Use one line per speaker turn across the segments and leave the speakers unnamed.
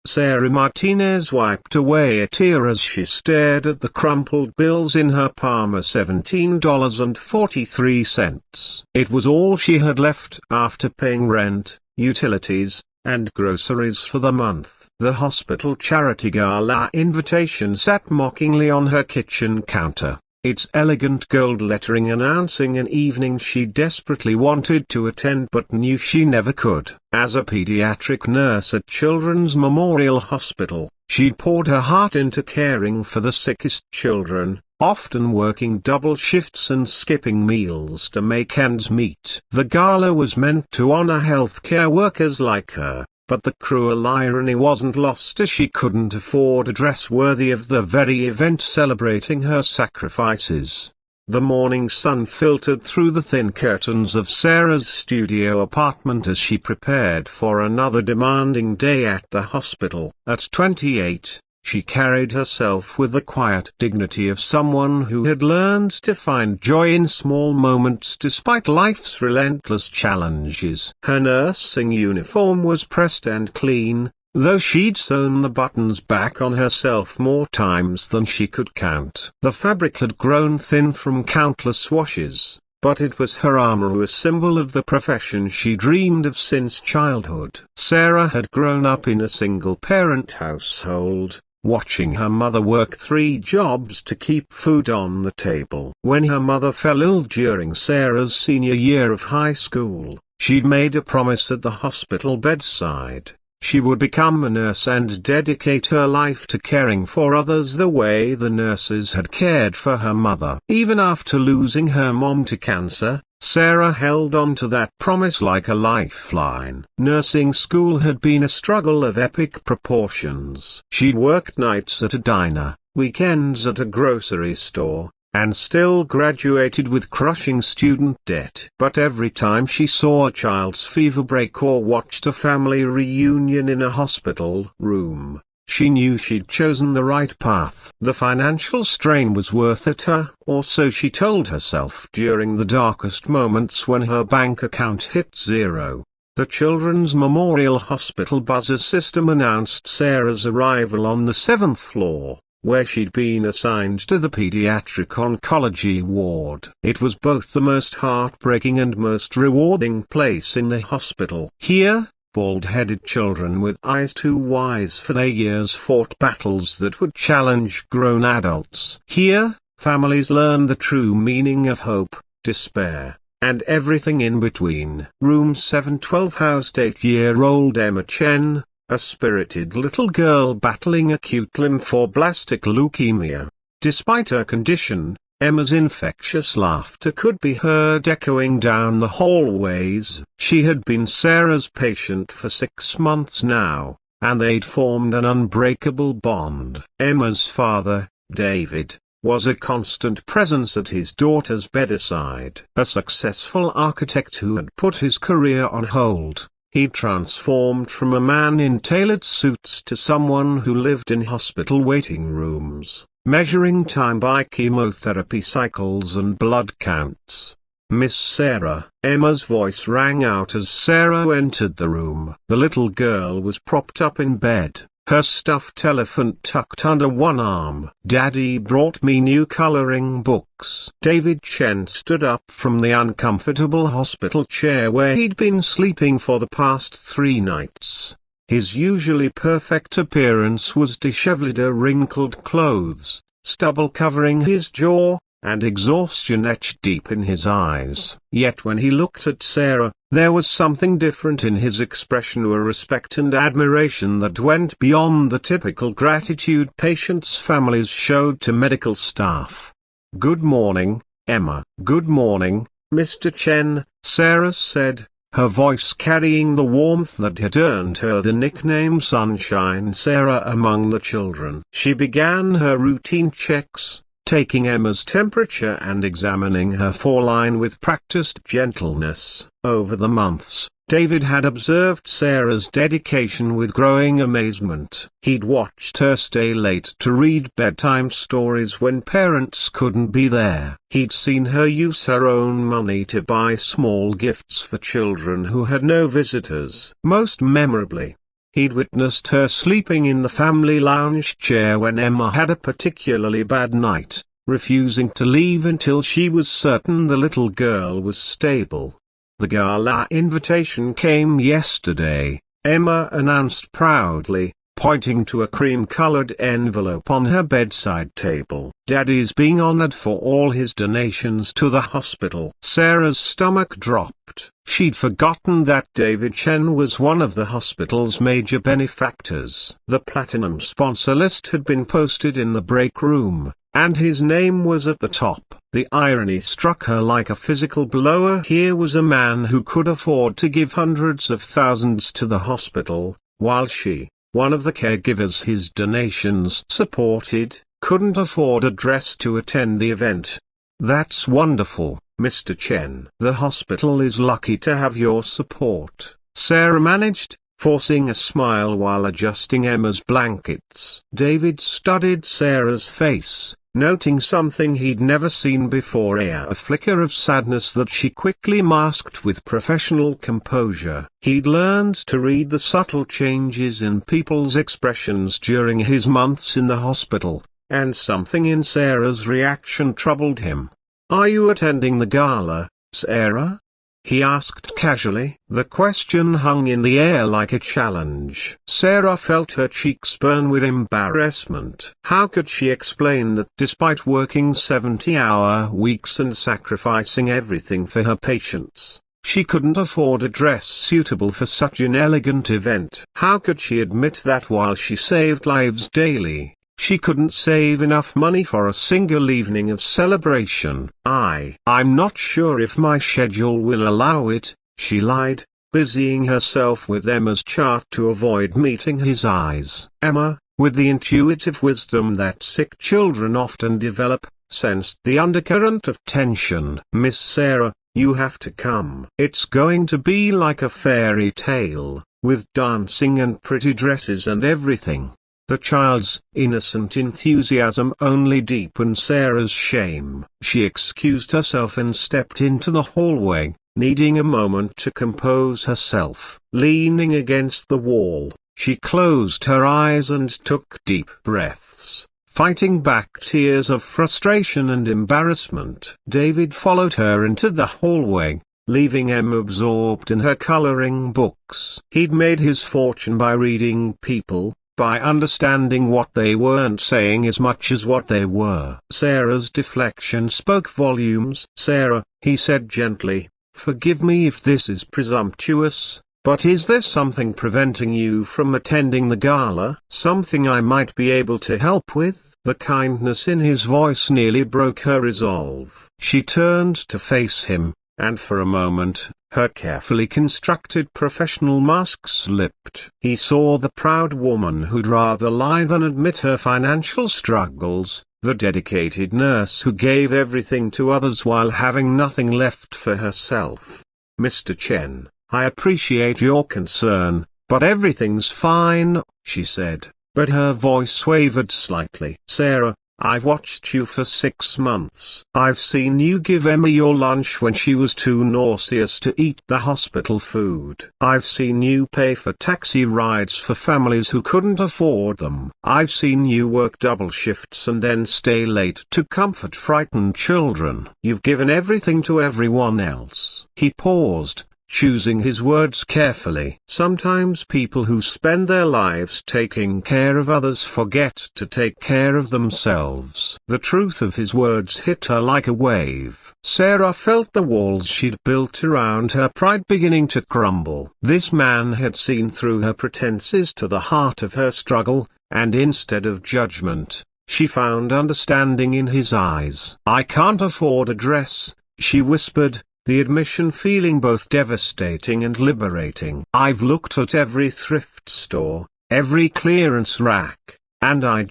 Sarah Martinez wiped away a tear as she stared at the crumpled bills in her palm. $17.43. It was all she had left after paying rent, utilities, and groceries for the month. The hospital charity gala invitation sat mockingly on her kitchen counter, its elegant gold lettering announcing an evening she desperately wanted to attend but knew she never could. As a pediatric nurse at Children's Memorial Hospital, she'd poured her heart into caring for the sickest children, often working double shifts and skipping meals to make ends meet. The gala was meant to honor healthcare workers like her, but the cruel irony wasn't lost as she couldn't afford a dress worthy of the very event celebrating her sacrifices. The morning sun filtered through the thin curtains of Sarah's studio apartment as she prepared for another demanding day at the hospital. At 28, she carried herself with the quiet dignity of someone who had learned to find joy in small moments despite life's relentless challenges. Her nursing uniform was pressed and clean, though she'd sewn the buttons back on herself more times than she could count. The fabric had grown thin from countless washes, but it was her armor, a symbol of the profession she dreamed of since childhood. Sarah had grown up in a single-parent household, watching her mother work 3 jobs to keep food on the table. When her mother fell ill during Sarah's senior year of high school, she'd made a promise at the hospital bedside. She would become a nurse and dedicate her life to caring for others the way the nurses had cared for her mother. Even after losing her mom to cancer, Sarah held on to that promise like a lifeline. Nursing school had been a struggle of epic proportions. She'd worked nights at a diner, weekends at a grocery store, and still graduated with crushing student debt. But every time she saw a child's fever break or watched a family reunion in a hospital room, she knew she'd chosen the right path. The financial strain was worth it, or so she told herself during the darkest moments when her bank account hit zero. The Children's Memorial Hospital buzzer system announced Sarah's arrival on the 7th floor, where she'd been assigned to the pediatric oncology ward. It was both the most heartbreaking and most rewarding place in the hospital. Here, bald-headed children with eyes too wise for their years fought battles that would challenge grown adults. Here, families learned the true meaning of hope, despair, and everything in between. Room 712 housed 8-year-old Emma Chen, a spirited little girl battling acute lymphoblastic leukemia. Despite her condition, Emma's infectious laughter could be heard echoing down the hallways. She had been Sarah's patient for 6 months now, and they'd formed an unbreakable bond. Emma's father, David, was a constant presence at his daughter's bedside. A successful architect who had put his career on hold, he transformed from a man in tailored suits to someone who lived in hospital waiting rooms, measuring time by chemotherapy cycles and blood counts. "Miss Sarah." Emma's voice rang out as Sarah entered the room. The little girl was propped up in bed, her stuffed elephant tucked under one arm. "Daddy brought me new coloring books." David Chen stood up from the uncomfortable hospital chair where he'd been sleeping for the past 3 nights. His usually perfect appearance was disheveled, wrinkled clothes, stubble covering his jaw, and exhaustion etched deep in his eyes. Yet when he looked at Sarah, there was something different in his expression, a respect and admiration that went beyond the typical gratitude patients' families showed to medical staff. "Good morning, Emma." "Good morning, Mr. Chen," Sarah said, her voice carrying the warmth that had earned her the nickname Sunshine Sarah among the children. She began her routine checks, taking Emma's temperature and examining her foreline with practiced gentleness. Over the months, David had observed Sarah's dedication with growing amazement. He'd watched her stay late to read bedtime stories when parents couldn't be there. He'd seen her use her own money to buy small gifts for children who had no visitors. Most memorably, He'd witnessed her sleeping in the family lounge chair when Emma had a particularly bad night, refusing to leave until she was certain the little girl was stable. "The gala invitation came yesterday," Emma announced proudly, pointing to a cream-colored envelope on her bedside table. "Daddy's being honored for all his donations to the hospital." Sarah's stomach dropped. She'd forgotten that David Chen was one of the hospital's major benefactors. The platinum sponsor list had been posted in the break room, and his name was at the top. The irony struck her like a physical blow. Here was a man who could afford to give hundreds of thousands to the hospital, while she, one of the caregivers his donations supported, couldn't afford a dress to attend the event. "That's wonderful, Mr. Chen. The hospital is lucky to have your support," Sarah managed, forcing a smile while adjusting Emma's blankets. David studied Sarah's face, noting something he'd never seen before, a flicker of sadness that she quickly masked with professional composure. He'd learned to read the subtle changes in people's expressions during his months in the hospital, and something in Sarah's reaction troubled him. "Are you attending the gala, Sarah?" he asked casually. The question hung in the air like a challenge. Sarah felt her cheeks burn with embarrassment. How could she explain that despite working 70-hour weeks and sacrificing everything for her patients, she couldn't afford a dress suitable for such an elegant event? How could she admit that while she saved lives daily, she couldn't save enough money for a single evening of celebration? "I'm not sure if my schedule will allow it," she lied, busying herself with Emma's chart to avoid meeting his eyes. Emma, with the intuitive wisdom that sick children often develop, sensed the undercurrent of tension. "Miss Sarah, you have to come. It's going to be like a fairy tale, with dancing and pretty dresses and everything." The child's innocent enthusiasm only deepened Sarah's shame. She excused herself and stepped into the hallway, needing a moment to compose herself. Leaning against the wall, she closed her eyes and took deep breaths, fighting back tears of frustration and embarrassment. David followed her into the hallway, leaving Emma absorbed in her coloring books. He'd made his fortune by reading people, by understanding what they weren't saying as much as what they were. Sarah's deflection spoke volumes. "Sarah," he said gently, "forgive me if this is presumptuous, but is there something preventing you from attending the gala? Something I might be able to help with?" The kindness in his voice nearly broke her resolve. She turned to face him, and for a moment, her carefully constructed professional mask slipped. He saw the proud woman who'd rather lie than admit her financial struggles, the dedicated nurse who gave everything to others while having nothing left for herself. "Mr. Chen, I appreciate your concern, but everything's fine," she said, but her voice wavered slightly. "Sarah, I've watched you for 6 months. I've seen you give Emma your lunch when she was too nauseous to eat the hospital food. I've seen you pay for taxi rides for families who couldn't afford them. I've seen you work double shifts and then stay late to comfort frightened children. You've given everything to everyone else." He paused, choosing his words carefully. Sometimes people who spend their lives taking care of others forget to take care of themselves. The truth of his words hit her like a wave. Sarah felt the walls she'd built around her pride beginning to crumble. This man had seen through her pretenses to the heart of her struggle, and instead of judgment, she found understanding in his eyes. "I can't afford a dress," she whispered, the admission feeling both devastating and liberating. "I've looked at every thrift store, every clearance rack, and I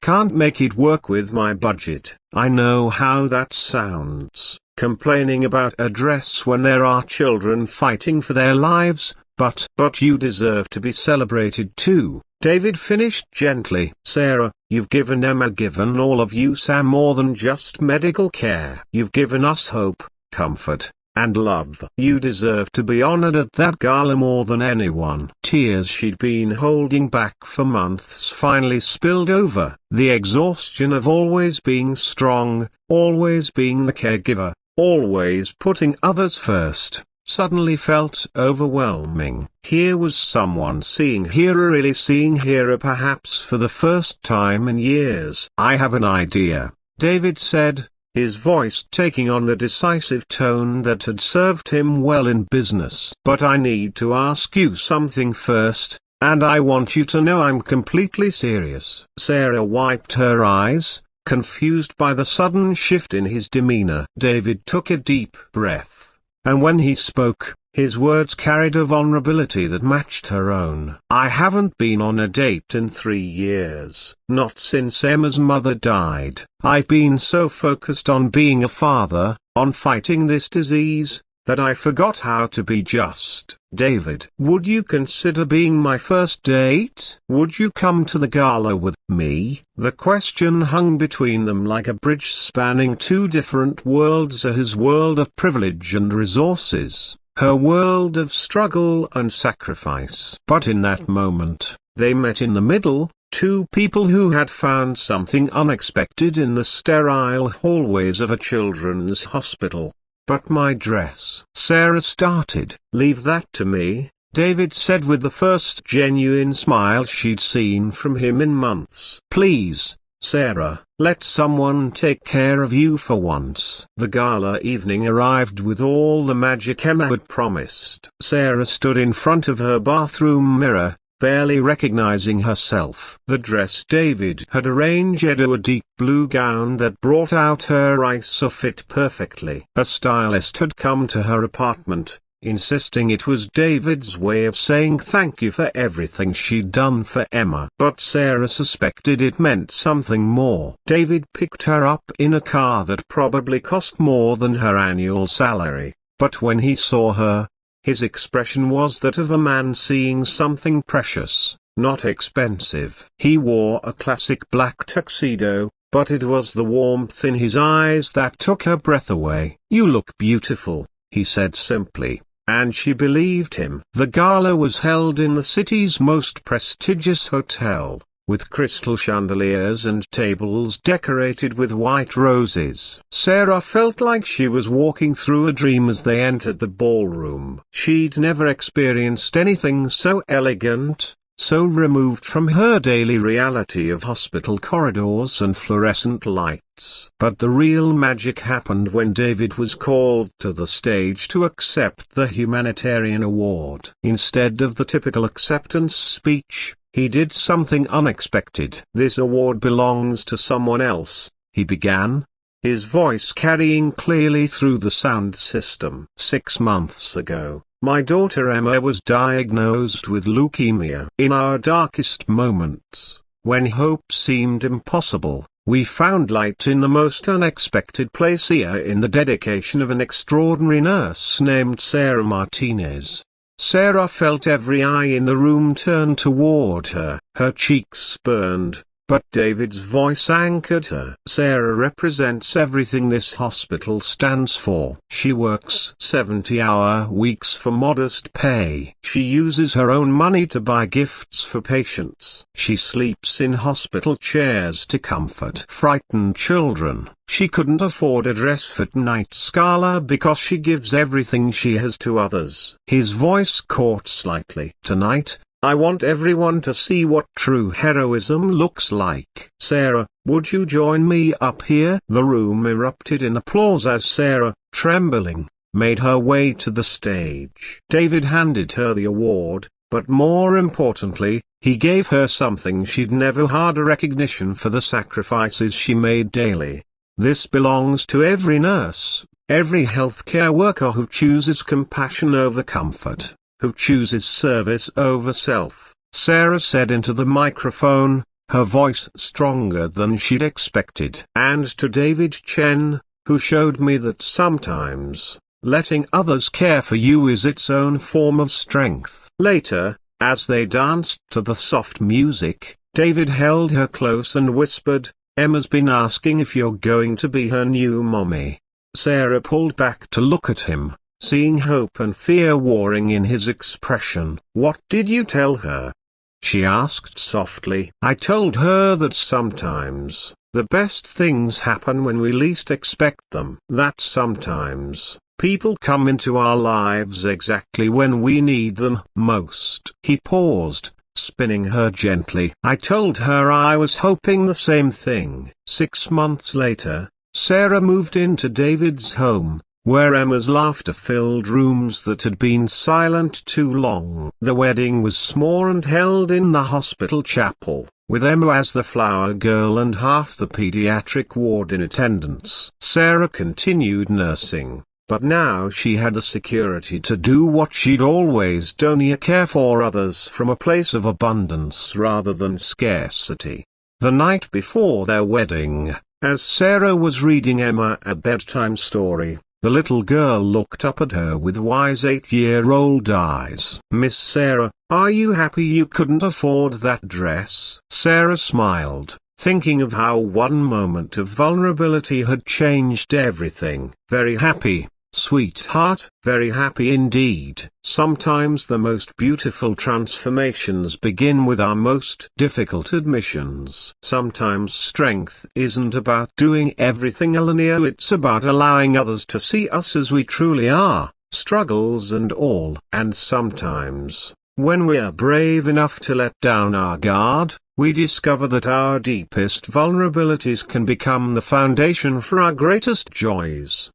can't make it work with my budget." I know how that sounds, complaining about a dress when there are children fighting for their lives, but you deserve to be celebrated too, David finished gently. "Sarah, you've given Emma, given all of you Sam more than just medical care. You've given us hope, comfort, and love. You deserve to be honored at that gala more than anyone. Tears she'd been holding back for months finally spilled over. The exhaustion of always being strong, always being the caregiver, always putting others first, suddenly felt overwhelming. Here was someone seeing Hera, really seeing Hera, perhaps for the first time in years. "I have an idea," David said, his voice taking on the decisive tone that had served him well in business. "But I need to ask you something first, and I want you to know I'm completely serious." Sarah wiped her eyes, confused by the sudden shift in his demeanor. David took a deep breath, and when he spoke, his words carried a vulnerability that matched her own. "I haven't been on a date in 3 years, not since Emma's mother died. I've been so focused on being a father, on fighting this disease, that I forgot how to be just." "David, would you consider being my first date? Would you come to the gala with me?" The question hung between them like a bridge spanning 2 different worlds: his world of privilege and resources, her world of struggle and sacrifice. But in that moment, they met in the middle, 2 people who had found something unexpected in the sterile hallways of a children's hospital. "But my dress," Sarah started. "Leave that to me," David said with the first genuine smile she'd seen from him in months. "Please, Sarah, let someone take care of you for once." The gala evening arrived with all the magic Emma had promised. Sarah stood in front of her bathroom mirror, barely recognizing herself. The dress David had arranged, a deep blue gown that brought out her iso fit perfectly. A stylist had come to her apartment, insisting it was David's way of saying thank you for everything she'd done for Emma. But Sarah suspected it meant something more. David picked her up in a car that probably cost more than her annual salary, but when he saw her, his expression was that of a man seeing something precious, not expensive. He wore a classic black tuxedo, but it was the warmth in his eyes that took her breath away. "You look beautiful," he said simply, and she believed him. The gala was held in the city's most prestigious hotel, with crystal chandeliers and tables decorated with white roses. Sarah felt like she was walking through a dream as they entered the ballroom. She'd never experienced anything so elegant, so removed from her daily reality of hospital corridors and fluorescent lights. But the real magic happened when David was called to the stage to accept the humanitarian award. Instead of the typical acceptance speech, he did something unexpected. "This award belongs to someone else," he began, his voice carrying clearly through the sound system. "6 months ago, my daughter Emma was diagnosed with leukemia. In our darkest moments, when hope seemed impossible, we found light in the most unexpected place here, in the dedication of an extraordinary nurse named Sarah Martinez." Sarah felt every eye in the room turn toward her. Her cheeks burned, but David's voice anchored her. "Sarah represents everything this hospital stands for. She works 70-hour weeks for modest pay. She uses her own money to buy gifts for patients. She sleeps in hospital chairs to comfort frightened children. She couldn't afford a dress for tonight's gala because she gives everything she has to others." His voice caught slightly. "Tonight, I want everyone to see what true heroism looks like. Sarah, would you join me up here?" The room erupted in applause as Sarah, trembling, made her way to the stage. David handed her the award, but more importantly, he gave her something she'd never had: a recognition for the sacrifices she made daily. "This belongs to every nurse, every healthcare worker who chooses compassion over comfort, who chooses service over self," Sarah said into the microphone, her voice stronger than she'd expected. "And to David Chen, who showed me that sometimes, letting others care for you is its own form of strength." Later, as they danced to the soft music, David held her close and whispered, "Emma's been asking if you're going to be her new mommy." Sarah pulled back to look at him, seeing hope and fear warring in his expression. "What did you tell her?" she asked softly. "I told her that sometimes, the best things happen when we least expect them. That sometimes, people come into our lives exactly when we need them most." He paused, spinning her gently. "I told her I was hoping the same thing." 6 months later, Sarah moved into David's home, where Emma's laughter filled rooms that had been silent too long. The wedding was small and held in the hospital chapel, with Emma as the flower girl and half the pediatric ward in attendance. Sarah continued nursing, but now she had the security to do what she'd always done: care for others from a place of abundance rather than scarcity. The night before their wedding, as Sarah was reading Emma a bedtime story, the little girl looked up at her with wise 8-year-old eyes. "Miss Sarah, are you happy you couldn't afford that dress?" Sarah smiled, thinking of how one moment of vulnerability had changed everything. "Very happy, sweetheart, very happy indeed." Sometimes the most beautiful transformations begin with our most difficult admissions. Sometimes strength isn't about doing everything alone, it's about allowing others to see us as we truly are, struggles and all. And sometimes, when we're brave enough to let down our guard, we discover that our deepest vulnerabilities can become the foundation for our greatest joys.